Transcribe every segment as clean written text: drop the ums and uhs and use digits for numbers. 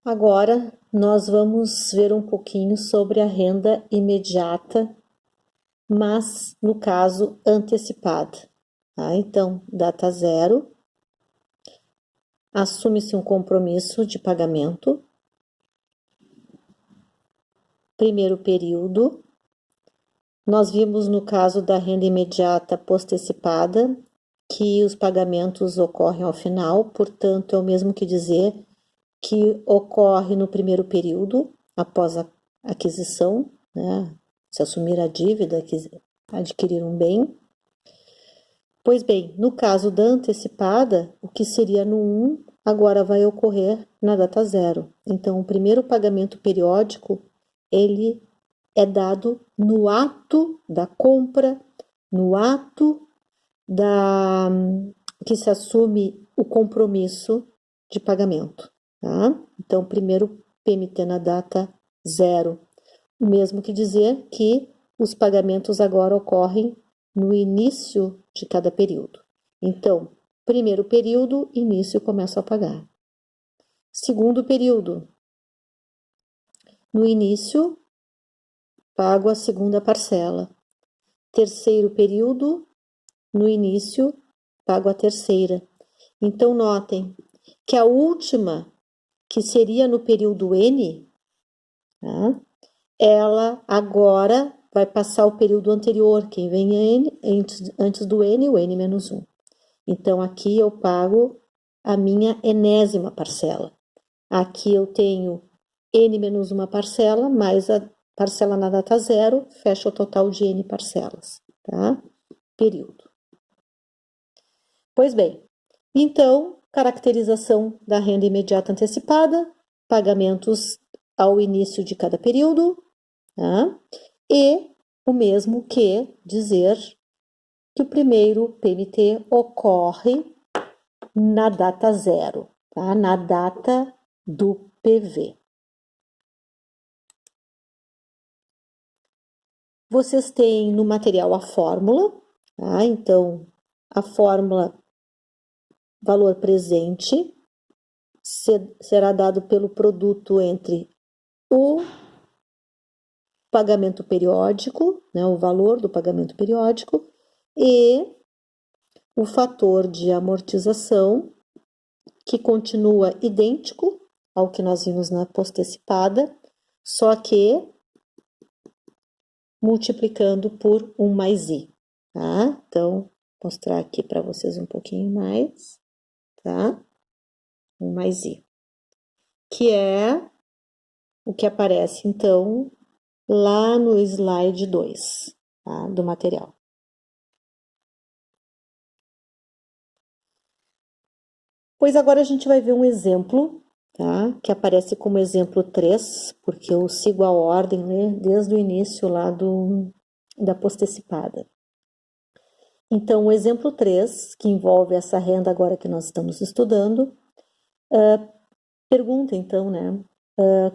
Agora, nós vamos ver um pouquinho sobre a renda imediata, mas, no caso, antecipada. Tá? Então, data zero, assume-se um compromisso de pagamento. Primeiro período, nós vimos no caso da renda imediata postecipada, que os pagamentos ocorrem ao final, portanto, é o mesmo que dizer que ocorre no primeiro período, após a aquisição, né? Se assumir a dívida, adquirir um bem. Pois bem, no caso da antecipada, o que seria no 1, agora vai ocorrer na data zero. Então, o primeiro pagamento periódico, ele é dado no ato da compra, no ato que se assume o compromisso de pagamento. Tá? Então, primeiro PMT na data zero. O mesmo que dizer que os pagamentos agora ocorrem no início de cada período. Então, primeiro período, início, começo a pagar. Segundo período, no início, pago a segunda parcela. Terceiro período, no início, pago a terceira. Então, notem que a última, que seria no período N, tá? Ela agora vai passar o período anterior, quem vem N, antes do N, o N menos 1. Então, aqui eu pago a minha enésima parcela. Aqui eu tenho N menos uma parcela, mais a parcela na data zero, fecha o total de N parcelas, tá? Período. Pois bem, então, caracterização da renda imediata antecipada, pagamentos ao início de cada período, tá? E o mesmo que dizer que o primeiro PMT ocorre na data zero, tá? Na data do PV. Vocês têm no material a fórmula, tá? Então, a fórmula valor presente será dado pelo produto entre o pagamento periódico, né, o valor do pagamento periódico, e o fator de amortização, que continua idêntico ao que nós vimos na postecipada, só que multiplicando por 1 mais i, tá? Então, vou mostrar aqui para vocês um pouquinho mais, tá? 1 mais i, que é o que aparece, então, lá no slide 2, tá? Do material. Pois agora a gente vai ver um exemplo, tá? Que aparece como exemplo 3, porque eu sigo a ordem, né? Desde o início lá da postecipada. Então, o exemplo 3, que envolve essa renda agora que nós estamos estudando, pergunta então, né?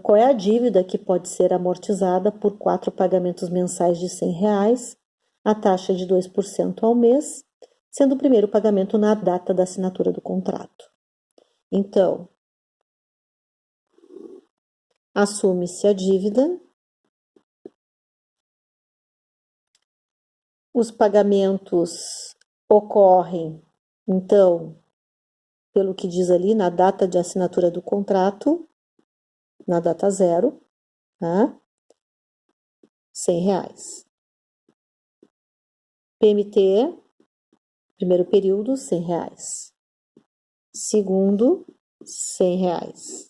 Qual é a dívida que pode ser amortizada por 4 pagamentos mensais de R$100, a taxa de 2% ao mês, sendo o primeiro pagamento na data da assinatura do contrato. Então, assume-se a dívida, os pagamentos ocorrem, então, pelo que diz ali, na data de assinatura do contrato, na data zero, tá? R$100. PMT, primeiro período, R$100. Segundo, R$100.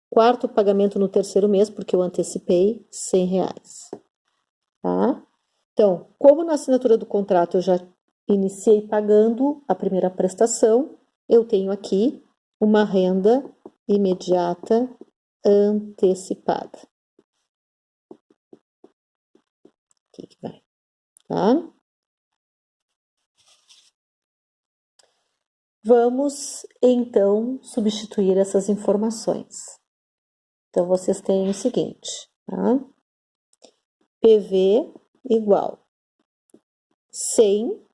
Quarto pagamento no terceiro mês, porque eu antecipei, R$100. Tá? Então, como na assinatura do contrato eu já iniciei pagando a primeira prestação, eu tenho aqui uma renda imediata antecipada. Aqui que vai, tá? Vamos, então, substituir essas informações. Então, vocês têm o seguinte, tá? PV igual 100,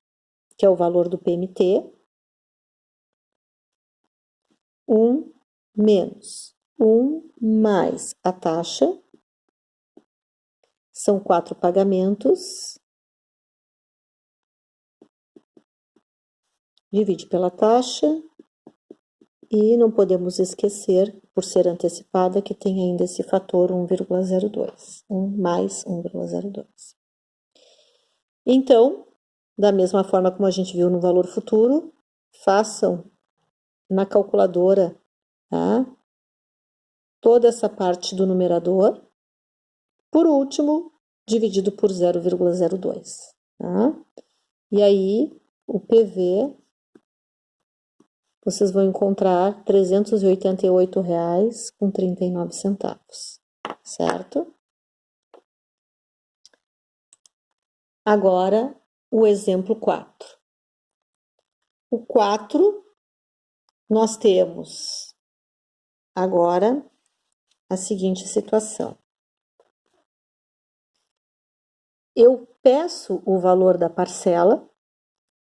que é o valor do PMT, 1 menos mais a taxa, são 4 pagamentos, divide pela taxa, e não podemos esquecer, por ser antecipada, que tem ainda esse fator 1,02, 1 mais 1,02. Então, da mesma forma como a gente viu no valor futuro, façam na calculadora, tá? Toda essa parte do numerador, por último, dividido por 0,02, tá? E aí, o PV, vocês vão encontrar R$ 388,39, certo? Agora, o exemplo 4. O 4, nós temos agora a seguinte situação. Eu peço o valor da parcela,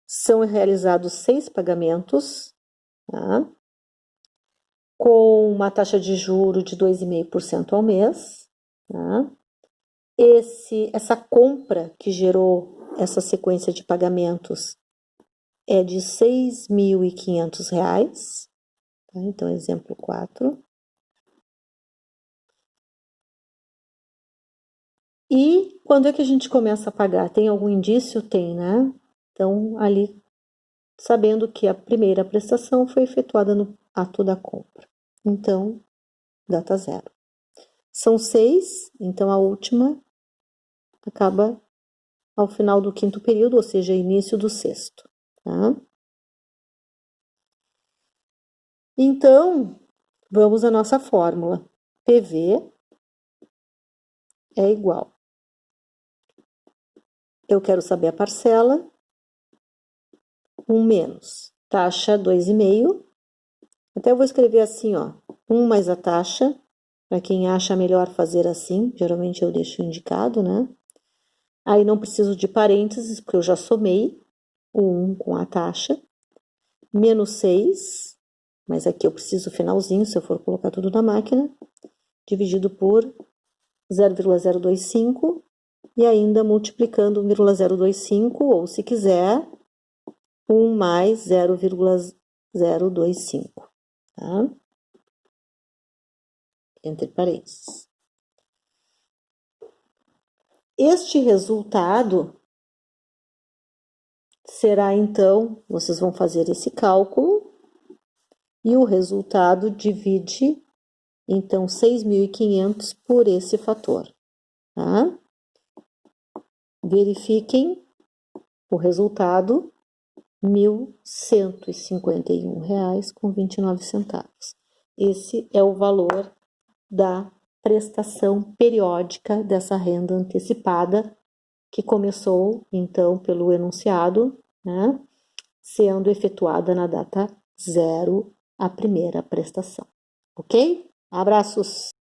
são realizados 6 pagamentos, tá? Com uma taxa de juro de 2,5% ao mês, tá? Essa compra que gerou essa sequência de pagamentos é de R$ 6.500, tá? Então, exemplo 4. E quando é que a gente começa a pagar? Tem algum indício? Tem, né? Então, ali, sabendo que a primeira prestação foi efetuada no ato da compra. Então, data 0. São 6, então a última acaba ao final do 5º período, ou seja, início do 6º, tá? Então, vamos à nossa fórmula. PV é igual. Eu quero saber a parcela, 1 menos taxa 2,5. Até eu vou escrever assim, ó, 1 mais a taxa, para quem acha melhor fazer assim, geralmente eu deixo indicado, né? Aí não preciso de parênteses, porque eu já somei o 1 com a taxa, menos 6, mas aqui eu preciso finalzinho, se eu for colocar tudo na máquina, dividido por 0,025, e ainda multiplicando 1,025, ou se quiser, 1 mais 0,025, tá? Entre parênteses. Este resultado será, então, vocês vão fazer esse cálculo, e o resultado divide, então, 6.500 por esse fator, tá? Verifiquem o resultado, R$ 1.151,29. Esse é o valor da prestação periódica dessa renda antecipada, que começou, então, pelo enunciado, né, sendo efetuada na data 0, a primeira prestação. Ok? Abraços!